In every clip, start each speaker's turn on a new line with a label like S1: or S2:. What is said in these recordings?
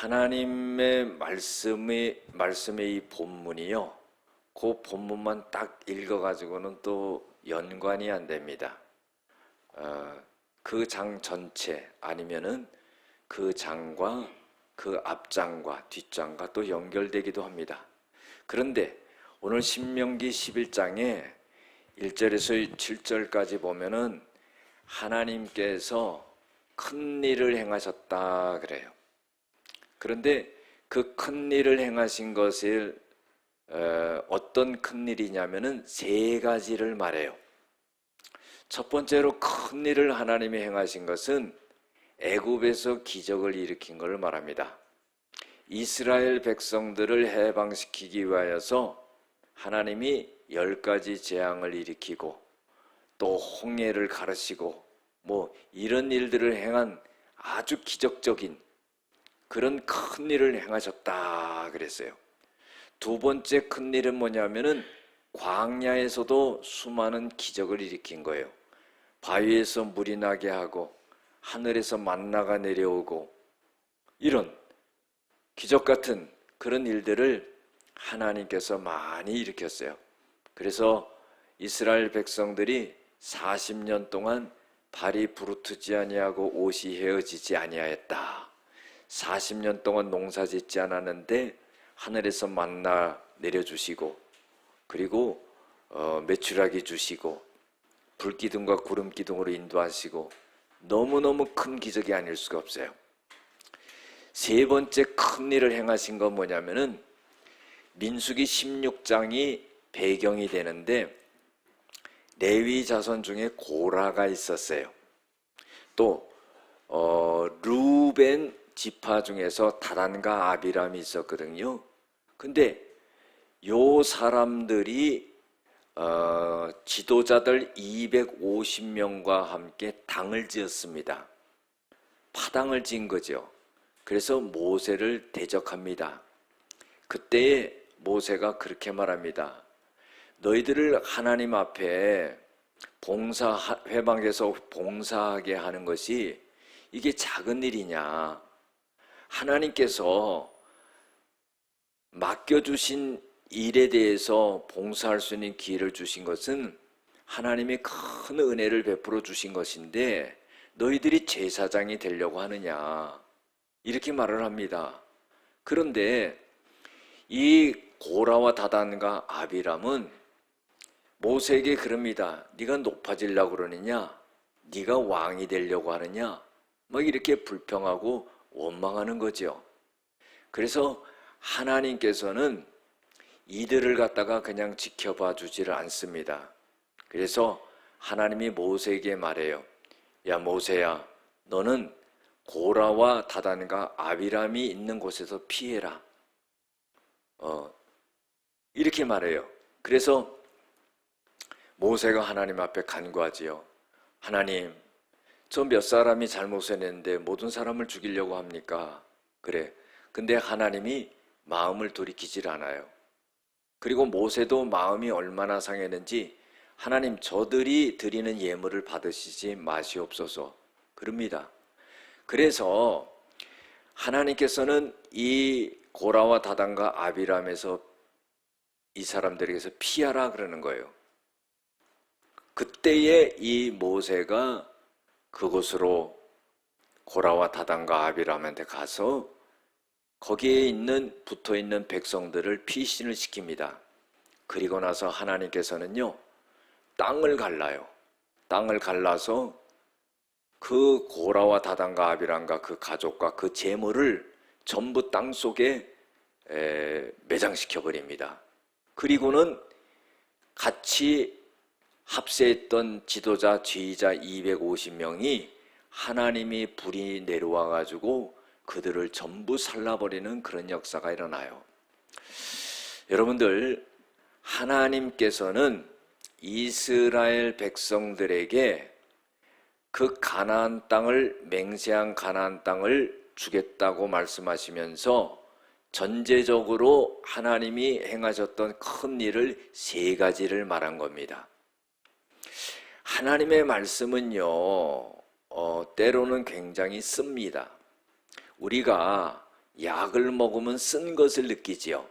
S1: 하나님의 말씀의 이 본문이요, 그 본문만 딱 읽어가지고는 또 연관이 안 됩니다. 그 장 전체 아니면은 그 장과 그 앞장과 뒷장과 또 연결되기도 합니다. 그런데 오늘 신명기 11장에 1절에서 7절까지 보면은 하나님께서 큰 일을 행하셨다 그래요. 그런데 그 큰 일을 행하신 것을 어떤 큰 일이냐면은 세 가지를 말해요. 첫 번째로 큰 일을 하나님이 행하신 것은 애굽에서 기적을 일으킨 것을 말합니다. 이스라엘 백성들을 해방시키기 위하여서 하나님이 10가지 재앙을 일으키고 또 홍해를 가르시고 뭐 이런 일들을 행한 아주 기적적인 그런 큰 일을 행하셨다 그랬어요. 두 번째 큰 일은 뭐냐면은 광야에서도 수많은 기적을 일으킨 거예요. 바위에서 물이 나게 하고 하늘에서 만나가 내려오고 이런 기적 같은 그런 일들을 하나님께서 많이 일으켰어요. 그래서 이스라엘 백성들이 40년 동안 발이 부르트지 아니하고 옷이 헤어지지 아니하였다. 40년 동안 농사 짓지 않았는데 하늘에서 만나 내려주시고 그리고 메추라기 주시고 불기둥과 구름기둥으로 인도하시고 너무너무 큰 기적이 아닐 수가 없어요. 세 번째 큰 일을 행하신 건 뭐냐면은 민수기 16장이 배경이 되는데 레위 자손 중에 고라가 있었어요. 또 루벤 지파 중에서 다단과 아비람이 있었거든요. 근데 요 사람들이 지도자들 250명과 함께 당을 지었습니다. 파당을 지은 거죠. 그래서 모세를 대적합니다. 그때에 모세가 그렇게 말합니다. 너희들을 하나님 앞에 회방에서 봉사하게 하는 것이 이게 작은 일이냐? 하나님께서 맡겨주신 일에 대해서 봉사할 수 있는 기회를 주신 것은 하나님이 큰 은혜를 베풀어 주신 것인데 너희들이 제사장이 되려고 하느냐? 이렇게 말을 합니다. 그런데 이 고라와 다단과 아비람은 모세에게 그럽니다. 네가 높아지려고 그러느냐? 네가 왕이 되려고 하느냐? 막 이렇게 불평하고 원망하는 거죠. 그래서 하나님께서는 이들을 갖다가 그냥 지켜봐 주지를 않습니다. 그래서 하나님이 모세에게 말해요. 야 모세야, 너는 고라와 다단과 아비람이 있는 곳에서 피해라. 이렇게 말해요. 그래서 모세가 하나님 앞에 간구하지요. 하나님, 저 몇 사람이 잘못을 했는데 모든 사람을 죽이려고 합니까? 그래. 근데 하나님이 마음을 돌이키질 않아요. 그리고 모세도 마음이 얼마나 상했는지 하나님 저들이 드리는 예물을 받으시지 마시옵소서 그럽니다. 그래서 하나님께서는 이 고라와 다단과 아비람에서 이 사람들에게서 피하라 그러는 거예요. 그때에 이 모세가 그곳으로 고라와 다단과 아비람한테 가서 거기에 붙어있는 백성들을 피신을 시킵니다. 그리고 나서 하나님께서는요, 땅을 갈라요. 땅을 갈라서 그 고라와 다단과 아비람과 그 가족과 그 재물을 전부 땅 속에 매장시켜 버립니다. 그리고는 같이 합세했던 지도자, 지휘자 250명이 하나님이 불이 내려와 가지고 그들을 전부 살라버리는 그런 역사가 일어나요. 여러분들, 하나님께서는 이스라엘 백성들에게 그 가나안 땅을, 맹세한 가나안 땅을 주겠다고 말씀하시면서 전제적으로 하나님이 행하셨던 큰 일을 세 가지를 말한 겁니다. 하나님의 말씀은요, 때로는 굉장히 씁니다. 우리가 약을 먹으면 쓴 것을 느끼지요.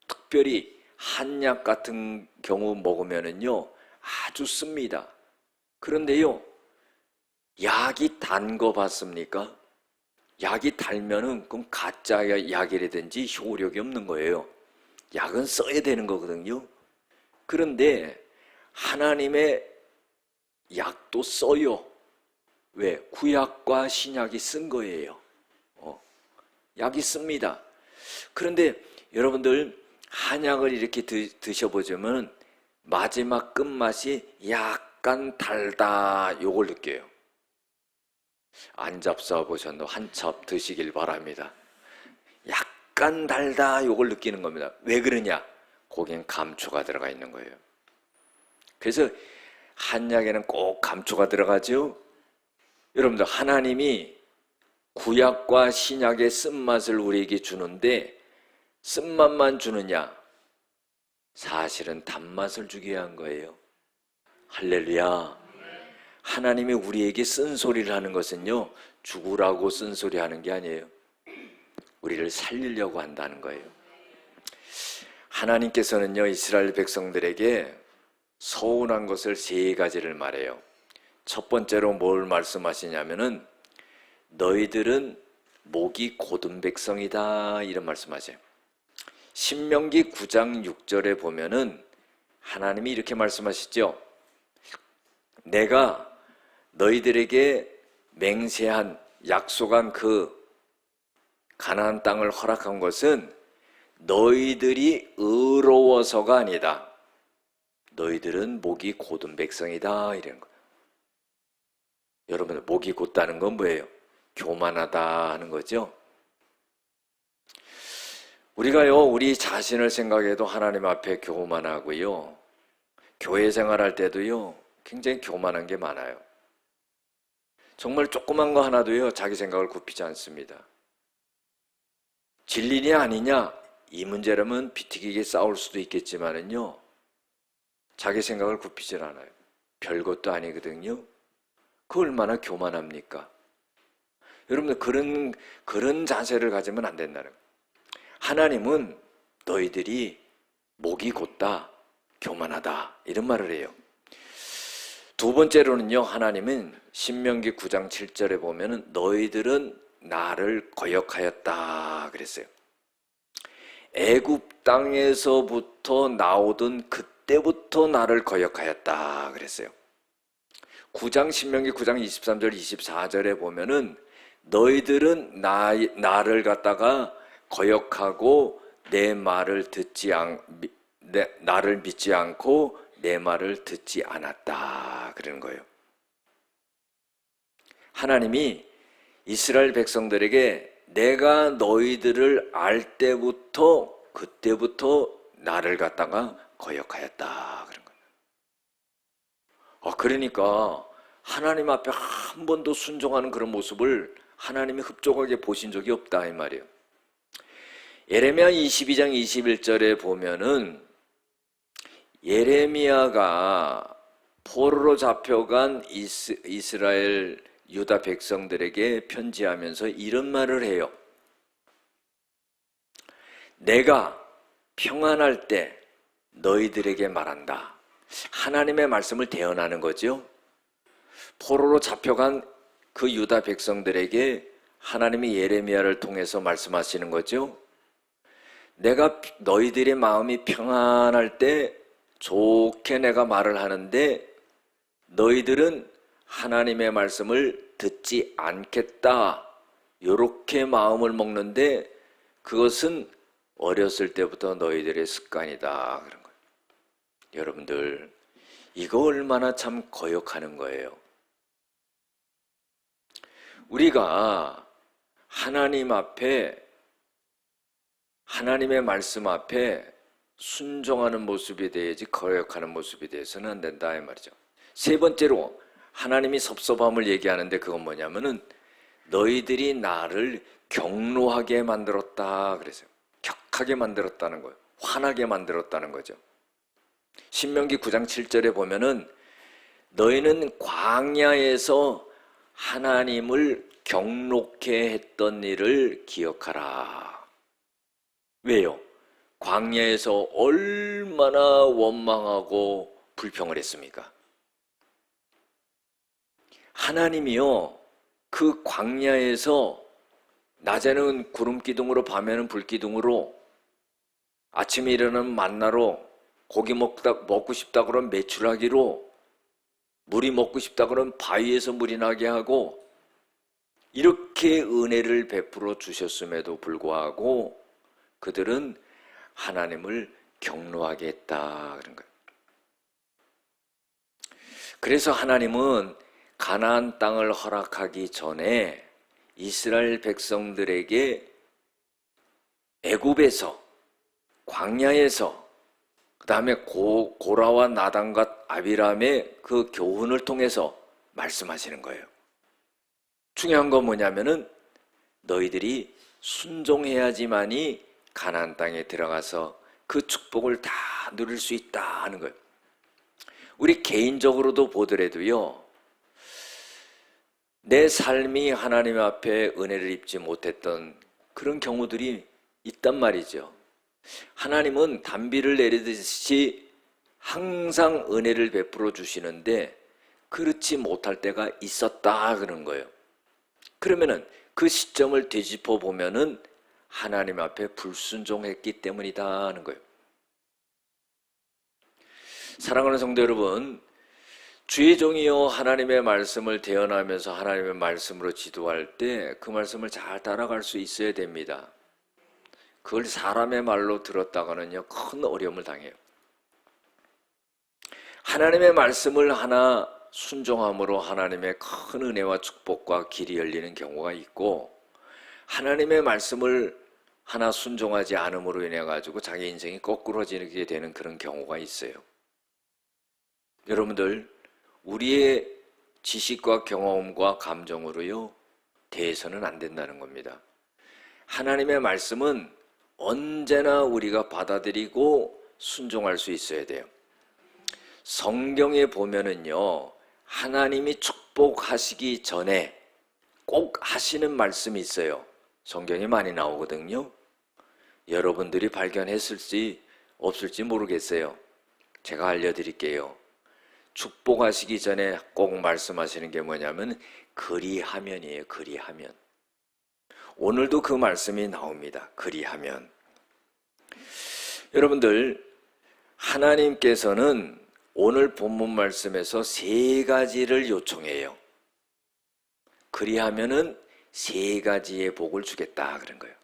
S1: 특별히 한약 같은 경우 먹으면은요 아주 씁니다. 그런데요, 약이 단 거 봤습니까? 약이 달면은 그럼 가짜 약이라든지 효력이 없는 거예요. 약은 써야 되는 거거든요. 그런데 하나님의 약도 써요. 왜? 구약과 신약이 쓴 거예요. 약이 씁니다. 그런데 여러분들 한약을 이렇게 드셔보자면 마지막 끝맛이 약간 달다, 요걸 느껴요. 안 잡숴 보셨나? 한 첩 드시길 바랍니다. 약간 달다, 요걸 느끼는 겁니다. 왜 그러냐? 거긴 감초가 들어가 있는 거예요. 그래서 한약에는 꼭 감초가 들어가죠. 여러분들, 하나님이 구약과 신약의 쓴맛을 우리에게 주는데 쓴맛만 주느냐? 사실은 단맛을 주기 위한 거예요. 할렐루야. 하나님이 우리에게 쓴소리를 하는 것은요, 죽으라고 쓴소리 하는 게 아니에요. 우리를 살리려고 한다는 거예요. 하나님께서는요, 이스라엘 백성들에게 서운한 것을 세 가지를 말해요. 첫 번째로 뭘 말씀하시냐면은 너희들은 목이 곧은 백성이다, 이런 말씀하세요. 신명기 9장 6절에 보면은 하나님이 이렇게 말씀하시죠. 내가 너희들에게 맹세한, 약속한 그 가나안 땅을 허락한 것은 너희들이 의로워서가 아니다. 너희들은 목이 곧은 백성이다, 이런 거예요. 여러분, 목이 곧다는 건 뭐예요? 교만하다 하는 거죠. 우리가요, 우리 자신을 생각해도 하나님 앞에 교만하고요, 교회 생활할 때도요 굉장히 교만한 게 많아요. 정말 조그만 거 하나도요 자기 생각을 굽히지 않습니다. 진리냐 아니냐, 이 문제라면 비티기게 싸울 수도 있겠지만은요, 자기 생각을 굽히질 않아요. 별것도 아니거든요. 그 얼마나 교만합니까? 여러분들, 그런 자세를 가지면 안 된다는 거예요. 하나님은 너희들이 목이 곧다, 교만하다, 이런 말을 해요. 두 번째로는요, 하나님은 신명기 9장 7절에 보면은 너희들은 나를 거역하였다 그랬어요. 애굽 땅에서부터 나오던 그때부터 나를 거역하였다 그랬어요. 신명기 9장 23절 24절에 보면은 너희들은 나를 갖다가 거역하고 나를 믿지 않고 내 말을 듣지 않았다 그러는 거예요. 하나님이 이스라엘 백성들에게 내가 너희들을 알 때부터, 그때부터 나를 갖다가 거역하였다 그런 거예요. 그러니까 하나님 앞에 한 번도 순종하는 그런 모습을 하나님이 흡족하게 보신 적이 없다, 이 말이에요. 예레미야 22장 21절에 보면은 예레미야가 포로로 잡혀간 이스라엘 유다 백성들에게 편지하면서 이런 말을 해요. 내가 평안할 때 너희들에게 말한다. 하나님의 말씀을 대언하는 거죠. 포로로 잡혀간 그 유다 백성들에게 하나님이 예레미야를 통해서 말씀하시는 거죠. 내가 너희들의 마음이 평안할 때 좋게 내가 말을 하는데 너희들은 하나님의 말씀을 듣지 않겠다, 이렇게 마음을 먹는데 그것은 어렸을 때부터 너희들의 습관이다 그런 거예요. 여러분들, 이거 얼마나 참 거역하는 거예요. 우리가 하나님 앞에, 하나님의 말씀 앞에 순종하는 모습에 대해지 거역하는 모습에 대해서는 안 된다, 이 말이죠. 세 번째로 하나님이 섭섭함을 얘기하는데 그건 뭐냐면은 너희들이 나를 경노하게 만들었다 그랬어요. 격하게 만들었다는 거예요. 화나게 만들었다는 거죠. 신명기 9장 7절에 보면은 너희는 광야에서 하나님을 경록해 했던 일을 기억하라. 왜요? 광야에서 얼마나 원망하고 불평을 했습니까? 하나님이요, 그 광야에서 낮에는 구름기둥으로 밤에는 불기둥으로 아침에 일어나면 만나로 고기 먹고 싶다 그러면 메추라기로 물이 먹고 싶다 그러면 바위에서 물이 나게 하고 이렇게 은혜를 베풀어 주셨음에도 불구하고 그들은 하나님을 경노하게 했다 그런 거예요. 그래서 하나님은 가나안 땅을 허락하기 전에 이스라엘 백성들에게 애굽에서 광야에서 그 다음에 고라와 나단과 아비람의 그 교훈을 통해서 말씀하시는 거예요. 중요한 건 뭐냐면은 너희들이 순종해야지만이 가나안 땅에 들어가서 그 축복을 다 누릴 수 있다 하는 거예요. 우리 개인적으로도 보더라도요, 내 삶이 하나님 앞에 은혜를 입지 못했던 그런 경우들이 있단 말이죠. 하나님은 단비를 내리듯이 항상 은혜를 베풀어 주시는데 그렇지 못할 때가 있었다 그런 거예요. 그러면은 그 시점을 되짚어 보면은 하나님 앞에 불순종했기 때문이다 하는 거예요. 사랑하는 성도 여러분, 주의 종이요 하나님의 말씀을 대언하면서 하나님의 말씀으로 지도할 때 그 말씀을 잘 따라갈 수 있어야 됩니다. 그걸 사람의 말로 들었다가는요 큰 어려움을 당해요. 하나님의 말씀을 하나 순종함으로 하나님의 큰 은혜와 축복과 길이 열리는 경우가 있고, 하나님의 말씀을 하나 순종하지 않음으로 인해 가지고 자기 인생이 거꾸로지게 되는 그런 경우가 있어요. 여러분들, 우리의 지식과 경험과 감정으로요 대해서는 안 된다는 겁니다. 하나님의 말씀은 언제나 우리가 받아들이고 순종할 수 있어야 돼요. 성경에 보면은요, 하나님이 축복하시기 전에 꼭 하시는 말씀이 있어요. 성경에 많이 나오거든요. 여러분들이 발견했을지 없을지 모르겠어요. 제가 알려드릴게요. 축복하시기 전에 꼭 말씀하시는 게 뭐냐면 그리하면이에요. 그리하면. 오늘도 그 말씀이 나옵니다. 그리하면. 여러분들, 하나님께서는 오늘 본문 말씀에서 세 가지를 요청해요. 그리하면은 세 가지의 복을 주겠다 그런 거예요.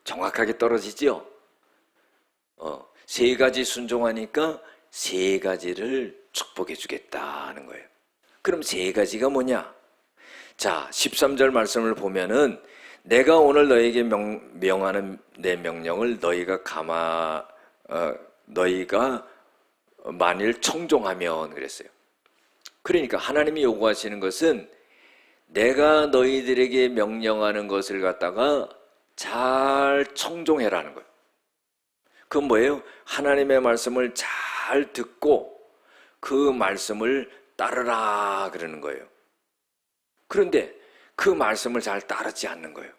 S1: 정확하게 떨어지죠? 세 가지 순종하니까 세 가지를 축복해 주겠다 하는 거예요. 그럼 세 가지가 뭐냐? 자, 13절 말씀을 보면은 내가 오늘 너에게 명하는 내 명령을 너희가 만일 청종하면 그랬어요. 그러니까 하나님이 요구하시는 것은 내가 너희들에게 명령하는 것을 갖다가 잘 청종해라는 거예요. 그건 뭐예요? 하나님의 말씀을 잘 듣고 그 말씀을 따르라 그러는 거예요. 그런데 그 말씀을 잘 따르지 않는 거예요.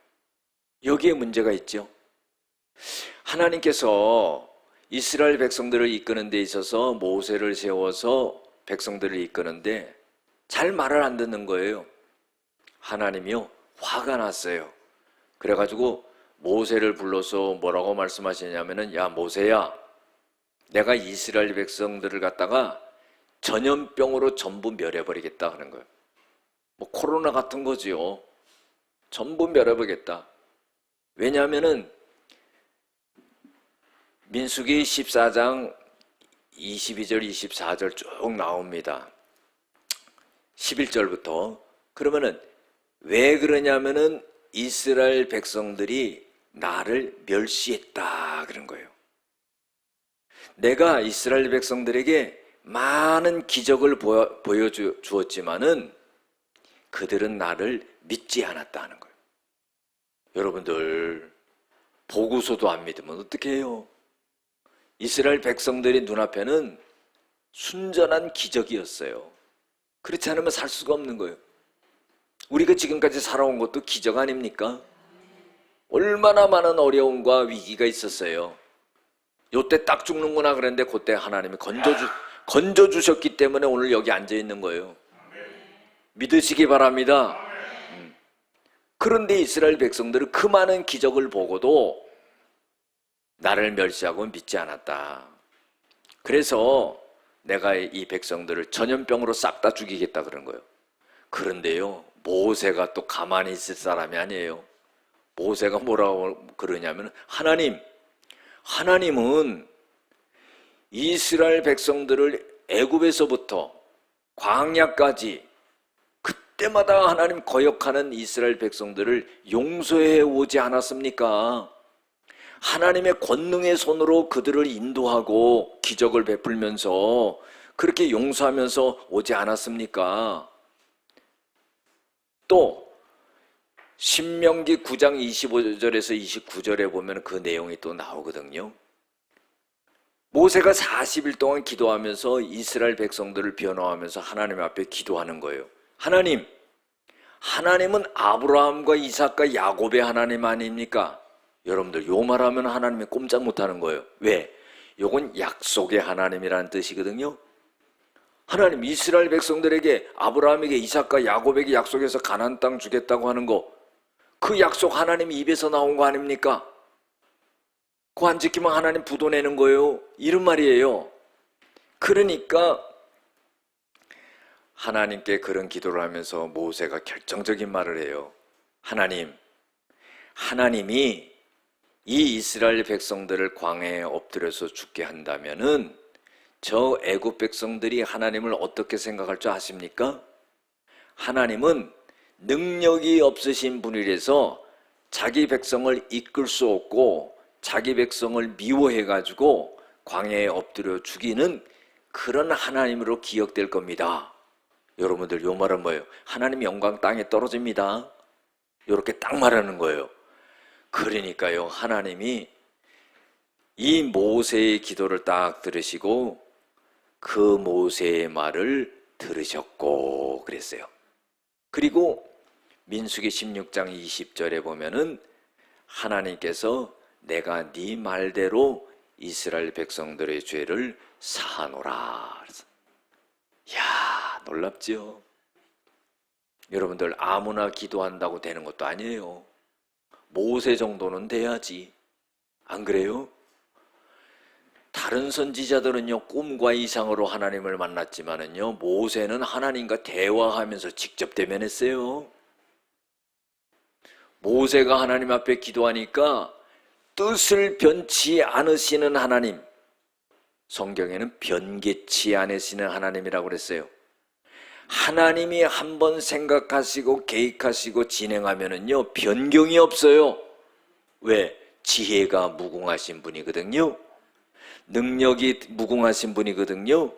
S1: 여기에 문제가 있죠. 하나님께서 이스라엘 백성들을 이끄는 데 있어서 모세를 세워서 백성들을 이끄는데 잘 말을 안 듣는 거예요. 하나님이요 화가 났어요. 그래가지고 모세를 불러서 뭐라고 말씀하시냐면은, 야 모세야, 내가 이스라엘 백성들을 갖다가 전염병으로 전부 멸해버리겠다 하는 거예요. 뭐 코로나 같은 거지요. 전부 멸해버리겠다. 왜냐하면은 민수기 14장 22절 24절 쭉 나옵니다. 11절부터. 그러면은 왜 그러냐면은 이스라엘 백성들이 나를 멸시했다 그런 거예요. 내가 이스라엘 백성들에게 많은 기적을 보여주었지만은 그들은 나를 믿지 않았다는 거예요. 여러분들, 보고서도 안 믿으면 어떻게 해요? 이스라엘 백성들의 눈앞에는 순전한 기적이었어요. 그렇지 않으면 살 수가 없는 거예요. 우리가 지금까지 살아온 것도 기적 아닙니까? 얼마나 많은 어려움과 위기가 있었어요. 요때 딱 죽는구나 그랬는데 그때 하나님이 건져주셨기 때문에 오늘 여기 앉아있는 거예요. 믿으시기 바랍니다. 그런데 이스라엘 백성들은 그 많은 기적을 보고도 나를 멸시하고 믿지 않았다. 그래서 내가 이 백성들을 전염병으로 싹 다 죽이겠다 그런 거예요. 그런데요, 모세가 또 가만히 있을 사람이 아니에요. 모세가 뭐라고 그러냐면, 하나님은 이스라엘 백성들을 애굽에서부터 광야까지 그때마다 하나님 거역하는 이스라엘 백성들을 용서해 오지 않았습니까? 하나님의 권능의 손으로 그들을 인도하고 기적을 베풀면서 그렇게 용서하면서 오지 않았습니까? 또 신명기 9장 25절에서 29절에 보면 그 내용이 또 나오거든요. 모세가 40일 동안 기도하면서 이스라엘 백성들을 변호하면서 하나님 앞에 기도하는 거예요. 하나님은 아브라함과 이삭과 야곱의 하나님 아닙니까? 여러분들 요 말하면 하나님이 꼼짝 못하는 거예요. 왜? 요건 약속의 하나님이라는 뜻이거든요. 하나님 이스라엘 백성들에게 아브라함에게 이삭과 야곱에게 약속해서 가나안 땅 주겠다고 하는 거, 그 약속 하나님 입에서 나온 거 아닙니까? 그거 안 지키면 하나님 부도 내는 거예요. 이런 말이에요. 그러니까 하나님께 그런 기도를 하면서 모세가 결정적인 말을 해요. 하나님이 이 이스라엘 백성들을 광야에 엎드려서 죽게 한다면은 저 애굽 백성들이 하나님을 어떻게 생각할 줄 아십니까? 하나님은 능력이 없으신 분이라서 자기 백성을 이끌 수 없고 자기 백성을 미워해가지고 광야에 엎드려 죽이는 그런 하나님으로 기억될 겁니다. 여러분들 요 말은 뭐예요? 하나님 영광 땅에 떨어집니다. 이렇게 딱 말하는 거예요. 그러니까요, 하나님이 이 모세의 기도를 딱 들으시고 그 모세의 말을 들으셨고 그랬어요. 그리고 민수기 16장 20절에 보면은 하나님께서 내가 네 말대로 이스라엘 백성들의 죄를 사하노라. 이야, 놀랍지요? 여러분들 아무나 기도한다고 되는 것도 아니에요. 모세 정도는 돼야지. 안 그래요? 다른 선지자들은요, 꿈과 이상으로 하나님을 만났지만은요, 모세는 하나님과 대화하면서 직접 대면했어요. 모세가 하나님 앞에 기도하니까 뜻을 변치 않으시는 하나님, 성경에는 변개치 않으시는 하나님이라고 그랬어요. 하나님이 한번 생각하시고 계획하시고 진행하면은요, 변경이 없어요. 왜? 지혜가 무궁하신 분이거든요. 능력이 무궁하신 분이거든요.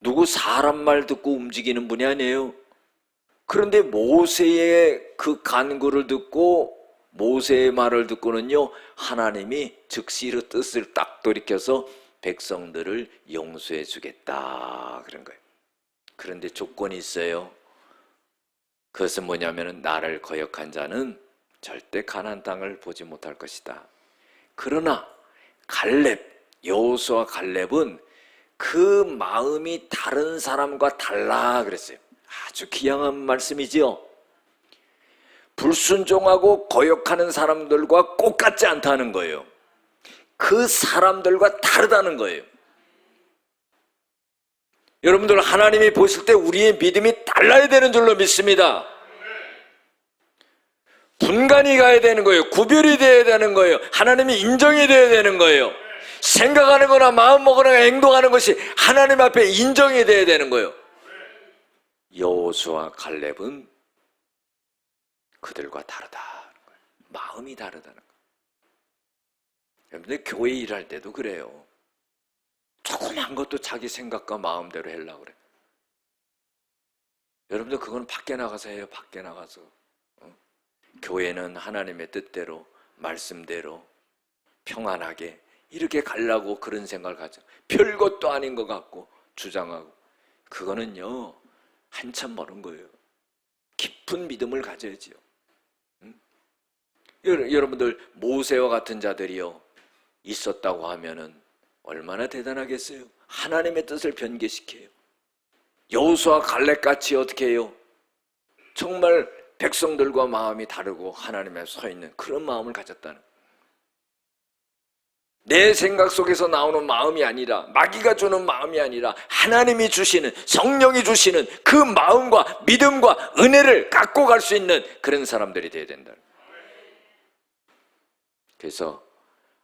S1: 누구 사람 말 듣고 움직이는 분이 아니에요. 그런데 모세의 그 간구를 듣고 모세의 말을 듣고는요, 하나님이 즉시로 뜻을 딱 돌이켜서 백성들을 용서해 주겠다 그런 거예요. 그런데 조건이 있어요. 그것은 뭐냐면 나를 거역한 자는 절대 가나안 땅을 보지 못할 것이다. 그러나 여호수아 갈렙은 그 마음이 다른 사람과 달라 그랬어요. 아주 귀한 말씀이지요. 불순종하고 거역하는 사람들과 똑같지 않다는 거예요. 그 사람들과 다르다는 거예요. 여러분들 하나님이 보실 때 우리의 믿음이 달라야 되는 줄로 믿습니다. 분간이 가야 되는 거예요. 구별이 되어야 되는 거예요. 하나님이 인정이 되어야 되는 거예요. 생각하는 거나 마음 먹으나 행동하는 것이 하나님 앞에 인정이 되어야 되는 거예요. 여호수아 갈렙은 그들과 다르다. 마음이 다르다는 거예요. 여러분들 교회 일할 때도 그래요. 조그만 것도 자기 생각과 마음대로 하려고 그래. 여러분들 그건 밖에 나가서 해요. 밖에 나가서. 교회는 하나님의 뜻대로 말씀대로 평안하게 이렇게 가려고 그런 생각을 가져. 별것도 아닌 것 같고 주장하고. 그거는요 한참 멀은 거예요. 깊은 믿음을 가져야지요. 여러분들 모세와 같은 자들이요 있었다고 하면은 얼마나 대단하겠어요. 하나님의 뜻을 변개시켜요. 여호수아 갈렙같이 어떻게 해요? 정말 백성들과 마음이 다르고 하나님 앞에 서 있는 그런 마음을 가졌다는, 내 생각 속에서 나오는 마음이 아니라, 마귀가 주는 마음이 아니라 하나님이 주시는, 성령이 주시는 그 마음과 믿음과 은혜를 갖고 갈 수 있는 그런 사람들이 되어야 된다는 거예요. 그래서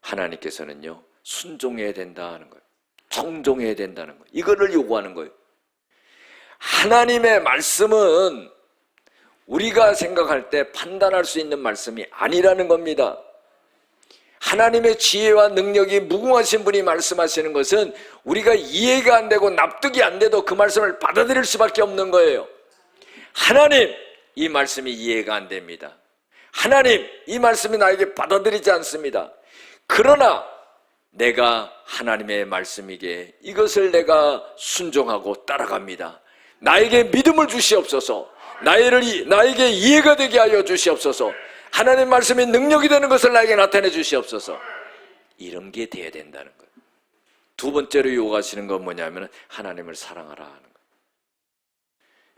S1: 하나님께서는요 순종해야 된다 하는 거예요. 청종해야 된다는 거예요. 이거를 요구하는 거예요. 하나님의 말씀은 우리가 생각할 때 판단할 수 있는 말씀이 아니라는 겁니다. 하나님의 지혜와 능력이 무궁하신 분이 말씀하시는 것은 우리가 이해가 안 되고 납득이 안 돼도 그 말씀을 받아들일 수밖에 없는 거예요. 하나님, 이 말씀이 이해가 안 됩니다. 하나님, 이 말씀이 나에게 받아들이지 않습니다. 그러나 내가 하나님의 말씀이기에 이것을 내가 순종하고 따라갑니다. 나에게 믿음을 주시옵소서. 나에게 이해가 되게 하여 주시옵소서. 하나님 말씀이 능력이 되는 것을 나에게 나타내 주시옵소서. 이런 게 돼야 된다는 거예요. 두 번째로 요구하시는 건 뭐냐면 하나님을 사랑하라 하는 거예요.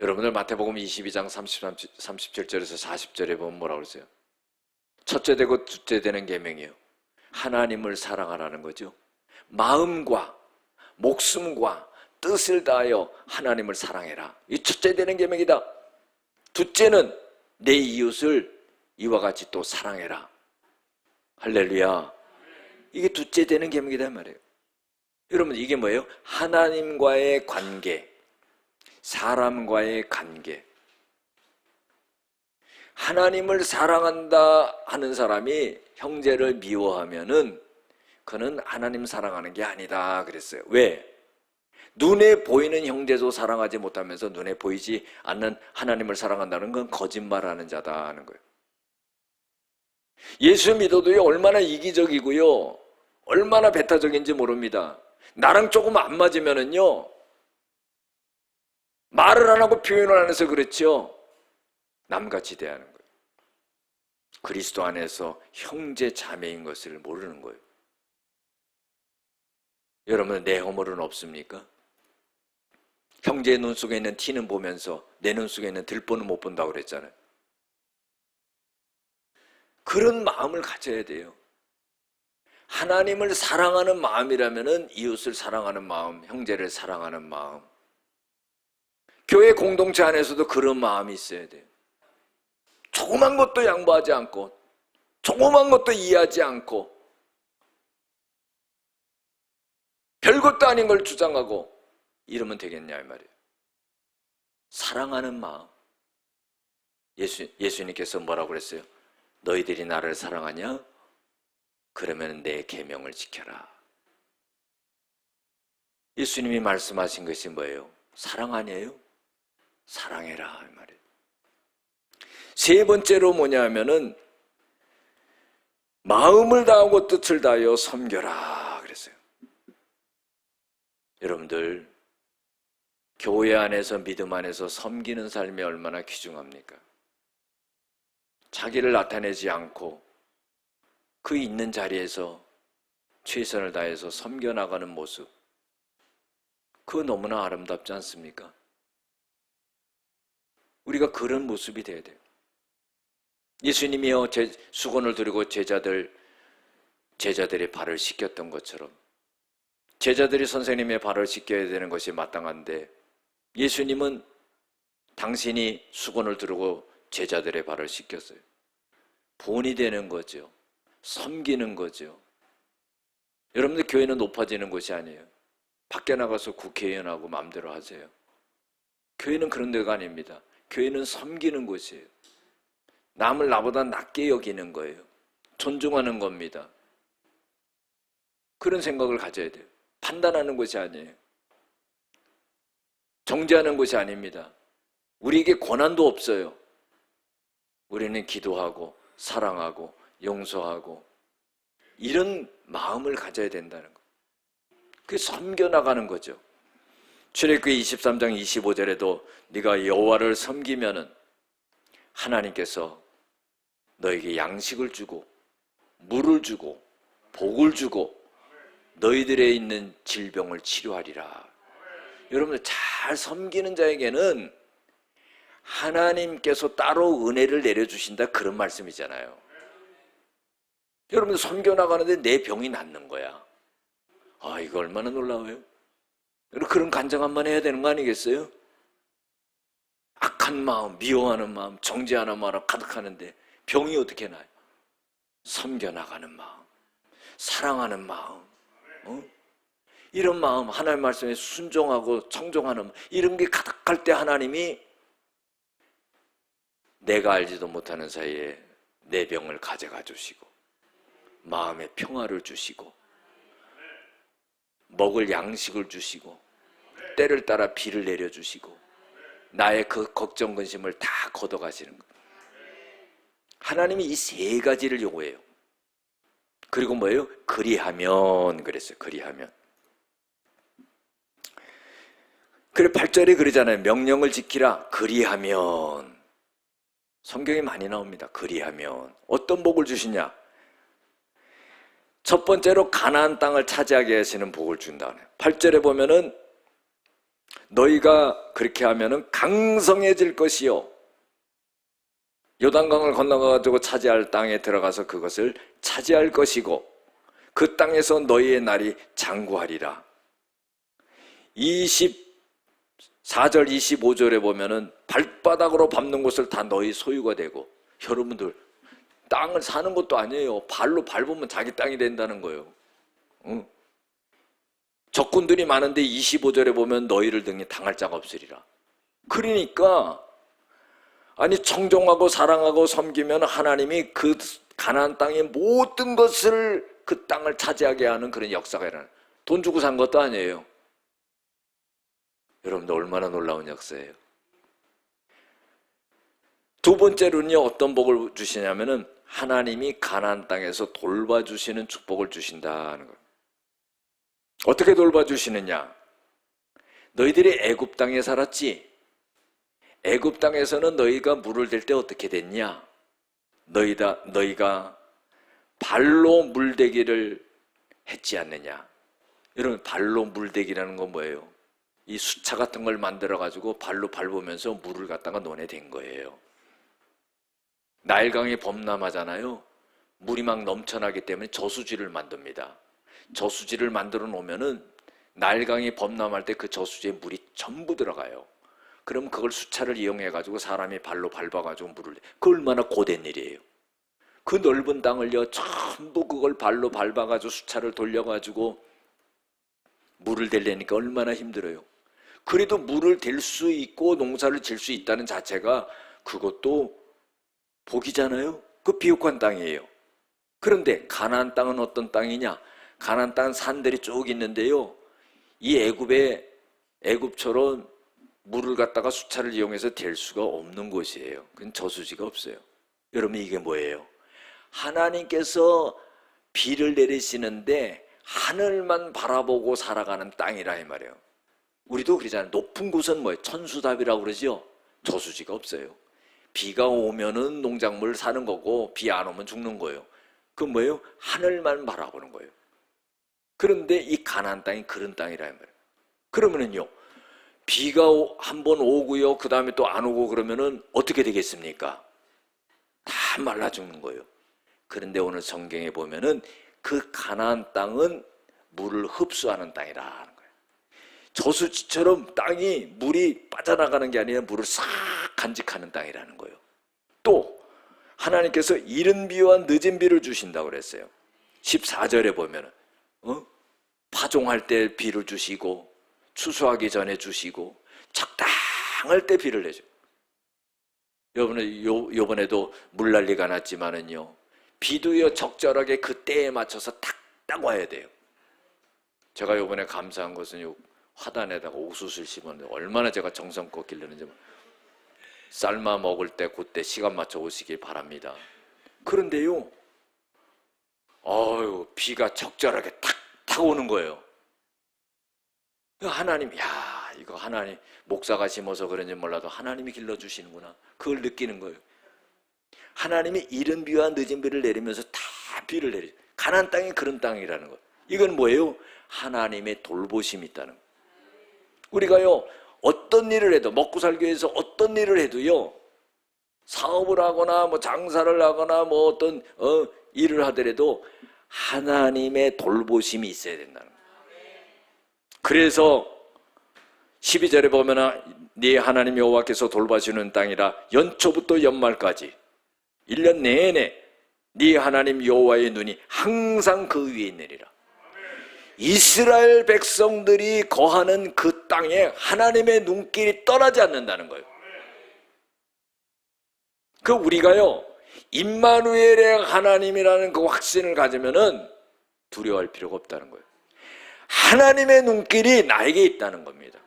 S1: 여러분들 마태복음 22장 37절에서 40절에 보면 뭐라고 그러세요? 첫째 되고 둘째 되는 계명이요, 하나님을 사랑하라는 거죠. 마음과 목숨과 뜻을 다하여 하나님을 사랑해라. 이 첫째 되는 계명이다. 둘째는 내 이웃을 이와 같이 또 사랑해라. 할렐루야. 이게 둘째 되는 계명이다 말이에요. 여러분 이게 뭐예요? 하나님과의 관계, 사람과의 관계. 하나님을 사랑한다 하는 사람이 형제를 미워하면은 그는 하나님 사랑하는 게 아니다 그랬어요. 왜? 눈에 보이는 형제도 사랑하지 못하면서 눈에 보이지 않는 하나님을 사랑한다는 건 거짓말하는 자다 하는 거예요. 예수 믿어도요 얼마나 이기적이고요 얼마나 배타적인지 모릅니다. 나랑 조금 안 맞으면은요 말을 안 하고 표현을 안 해서 그렇죠. 남같이 대하는 거예요. 그리스도 안에서 형제 자매인 것을 모르는 거예요. 여러분 내 허물은 없습니까? 형제의 눈 속에 있는 티는 보면서 내 눈 속에 있는 들보는 못 본다고 그랬잖아요. 그런 마음을 가져야 돼요. 하나님을 사랑하는 마음이라면은 이웃을 사랑하는 마음, 형제를 사랑하는 마음. 교회 공동체 안에서도 그런 마음이 있어야 돼요. 조그만 것도 양보하지 않고, 조그만 것도 이해하지 않고, 별것도 아닌 걸 주장하고 이러면 되겠냐 이 말이에요. 사랑하는 마음. 예수님께서 뭐라고 그랬어요? 너희들이 나를 사랑하냐? 그러면 내 계명을 지켜라. 예수님이 말씀하신 것이 뭐예요? 사랑 아니에요? 사랑해라 이 말이에요. 세 번째로 뭐냐 하면은 마음을 다하고 뜻을 다하여 섬겨라 그랬어요. 여러분들 교회 안에서 믿음 안에서 섬기는 삶이 얼마나 귀중합니까? 자기를 나타내지 않고 그 있는 자리에서 최선을 다해서 섬겨나가는 모습, 그거 너무나 아름답지 않습니까? 우리가 그런 모습이 돼야 돼요. 예수님이요 수건을 들고 제자들의 발을 씻겼던 것처럼 제자들이 선생님의 발을 씻겨야 되는 것이 마땅한데 예수님은 당신이 수건을 들고 제자들의 발을 씻겼어요. 본이 되는 거죠. 섬기는 거죠. 여러분들 교회는 높아지는 곳이 아니에요. 밖에 나가서 국회의원하고 마음대로 하세요. 교회는 그런 데가 아닙니다. 교회는 섬기는 곳이에요. 남을 나보다 낮게 여기는 거예요. 존중하는 겁니다. 그런 생각을 가져야 돼요. 판단하는 것이 아니에요. 정죄하는 것이 아닙니다. 우리에게 권한도 없어요. 우리는 기도하고 사랑하고 용서하고 이런 마음을 가져야 된다는 거. 그게 섬겨나가는 거죠. 출애굽기 23장 25절에도 네가 여호와를 섬기면은 하나님께서 너에게 양식을 주고 물을 주고 복을 주고 너희들에 있는 질병을 치료하리라. 여러분들 잘 섬기는 자에게는 하나님께서 따로 은혜를 내려주신다, 그런 말씀이잖아요. 여러분들 섬겨나가는데 내 병이 낫는 거야. 아, 이거 얼마나 놀라워요. 그런 간증한번 해야 되는 거 아니겠어요? 악한 마음, 미워하는 마음, 정죄하는 마음 가득하는데 병이 어떻게 나요? 섬겨나가는 마음, 사랑하는 마음, 이런 마음, 하나님 말씀에 순종하고 청종하는 마음, 이런 게 가득할 때 하나님이 내가 알지도 못하는 사이에 내 병을 가져가 주시고 마음의 평화를 주시고 먹을 양식을 주시고 때를 따라 비를 내려주시고 나의 그 걱정 근심을 다 걷어가시는 거예요. 하나님이 이 세 가지를 요구해요. 그리고 뭐예요? 그리하면 그랬어요. 그리하면. 그래 8절에 그러잖아요. 명령을 지키라. 그리하면. 성경에 많이 나옵니다. 그리하면. 어떤 복을 주시냐? 첫 번째로 가나안 땅을 차지하게 하시는 복을 준다. 8절에 보면은 너희가 그렇게 하면은 강성해질 것이요. 요단강을 건너가지고 차지할 땅에 들어가서 그것을 차지할 것이고 그 땅에서 너희의 날이 장구하리라. 24절 25절에 보면은 발바닥으로 밟는 곳을 다 너희 소유가 되고, 여러분들 땅을 사는 것도 아니에요. 발로 밟으면 자기 땅이 된다는 거예요. 응? 적군들이 많은데 25절에 보면 너희를 등에 당할 자가 없으리라. 그러니까 아니 청종하고 사랑하고 섬기면 하나님이 그 가나안 땅의 모든 것을 그 땅을 차지하게 하는 그런 역사가 일어나요. 돈 주고 산 것도 아니에요. 여러분들 얼마나 놀라운 역사예요. 두 번째로는요, 어떤 복을 주시냐면은 하나님이 가나안 땅에서 돌봐주시는 축복을 주신다는 거예요. 어떻게 돌봐주시느냐? 너희들이 애굽 땅에 살았지? 애굽 땅에서는 너희가 물을 댈 때 어떻게 됐냐? 너희가 발로 물대기를 했지 않느냐? 여러분, 발로 물대기라는 건 뭐예요? 이 수차 같은 걸 만들어 가지고 발로 밟으면서 물을 갖다가 논해댄 거예요. 나일강이 범람하잖아요. 물이 막 넘쳐나기 때문에 저수지를 만듭니다. 저수지를 만들어 놓으면은 나일강이 범람할 때 그 저수지에 물이 전부 들어가요. 그럼 그걸 수차를 이용해 가지고 사람이 발로 밟아 가지고 물을 내. 그 얼마나 고된 일이에요. 그 넓은 땅을요 전부 그걸 발로 밟아 가지고 수차를 돌려 가지고 물을 대려니까 얼마나 힘들어요. 그래도 물을 댈 수 있고 농사를 질 수 있다는 자체가 그것도 복이잖아요. 그 비옥한 땅이에요. 그런데 가나안 땅은 어떤 땅이냐? 가나안 땅은 산들이 쭉 있는데요. 이 애굽처럼 물을 갖다가 수차를 이용해서 댈 수가 없는 곳이에요. 그건 저수지가 없어요. 여러분, 이게 뭐예요? 하나님께서 비를 내리시는데 하늘만 바라보고 살아가는 땅이라 이 말이에요. 우리도 그러잖아요. 높은 곳은 뭐예요? 천수답이라고 그러죠. 저수지가 없어요. 비가 오면은 농작물 사는 거고 비 안 오면 죽는 거예요. 그건 뭐예요? 하늘만 바라보는 거예요. 그런데 이 가나안 땅이 그런 땅이라 이 말이에요. 그러면은요, 비가 한 번 오고요, 그 다음에 또 안 오고 그러면은 어떻게 되겠습니까? 다 말라 죽는 거예요. 그런데 오늘 성경에 보면은 그 가나안 땅은 물을 흡수하는 땅이라는 거예요. 저수지처럼 땅이 물이 빠져나가는 게 아니라 물을 싹 간직하는 땅이라는 거예요. 또 하나님께서 이른 비와 늦은 비를 주신다고 그랬어요. 14절에 보면은 파종할 때 비를 주시고 추수하기 전에 주시고 적당할 때 비를 내죠. 요번에도 물난리가 났지만은요, 비도요 적절하게 그 때에 맞춰서 딱 와야 돼요. 제가 요번에 감사한 것은 화단에다가 옥수수를 심었는데 얼마나 제가 정성껏 기르는지. 삶아 먹을 때 그때 시간 맞춰 오시길 바랍니다. 그런데요, 비가 적절하게 탁 오는 거예요. 하나님, 이거 하나님, 목사가 심어서 그런지 몰라도 하나님이 길러주시는구나. 그걸 느끼는 거예요. 하나님이 이른 비와 늦은 비를 내리면서 다 비를 내리죠. 가나안 땅이 그런 땅이라는 거예요. 이건 뭐예요? 하나님의 돌보심이 있다는 거예요. 우리가요, 어떤 일을 해도, 먹고 살기 위해서 어떤 일을 해도요, 사업을 하거나 뭐 장사를 하거나 뭐 어떤 일을 하더라도 하나님의 돌보심이 있어야 된다는 거예요. 그래서 12절에 보면 네 하나님 여호와께서 돌봐주는 땅이라 연초부터 연말까지 1년 내내 네 하나님 여호와의 눈이 항상 그 위에 있느니라. 이스라엘 백성들이 거하는 그 땅에 하나님의 눈길이 떠나지 않는다는 거예요. 그 우리가요, 임마누엘의 하나님이라는 그 확신을 가지면은 두려워할 필요가 없다는 거예요. 하나님의 눈길이 나에게 있다는 겁니다.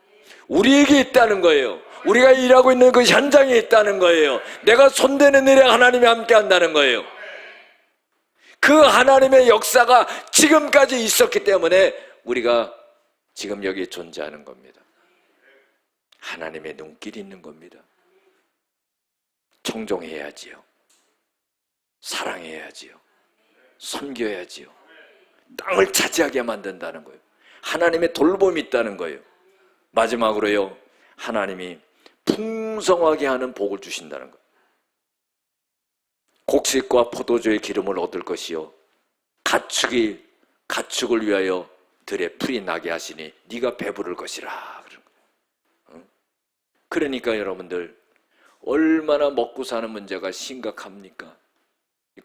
S1: 우리에게 있다는 거예요. 우리가 일하고 있는 그 현장에 있다는 거예요. 내가 손대는 일에 하나님이 함께 한다는 거예요. 그 하나님의 역사가 지금까지 있었기 때문에 우리가 지금 여기에 존재하는 겁니다. 하나님의 눈길이 있는 겁니다. 청종해야지요. 사랑해야지요. 섬겨야지요. 땅을 차지하게 만든다는 거예요. 하나님의 돌봄이 있다는 거예요. 마지막으로요, 하나님이 풍성하게 하는 복을 주신다는 거예요. 곡식과 포도주의 기름을 얻을 것이요 가축을 위하여 들에 풀이 나게 하시니 네가 배부를 것이라. 그러니까 여러분들, 얼마나 먹고 사는 문제가 심각합니까?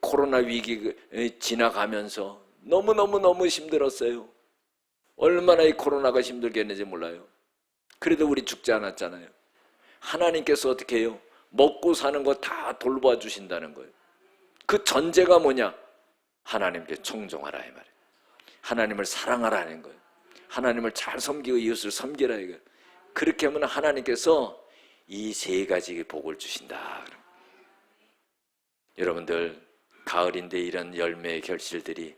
S1: 코로나 위기 지나가면서 너무너무 힘들었어요. 얼마나 이 코로나가 힘들게 했는지 몰라요. 그래도 우리 죽지 않았잖아요. 하나님께서 어떻게 해요? 먹고 사는 거 다 돌봐 주신다는 거예요. 그 전제가 뭐냐? 하나님께 청종하라 이 말이에요. 하나님을 사랑하라는 거예요. 하나님을 잘 섬기고 이웃을 섬기라 이거예요. 그렇게 하면 하나님께서 이 세 가지 복을 주신다. 여러분들, 가을인데 이런 열매의 결실들이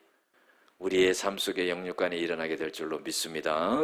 S1: 우리의 삶 속에 영육간에 일어나게 될 줄로 믿습니다.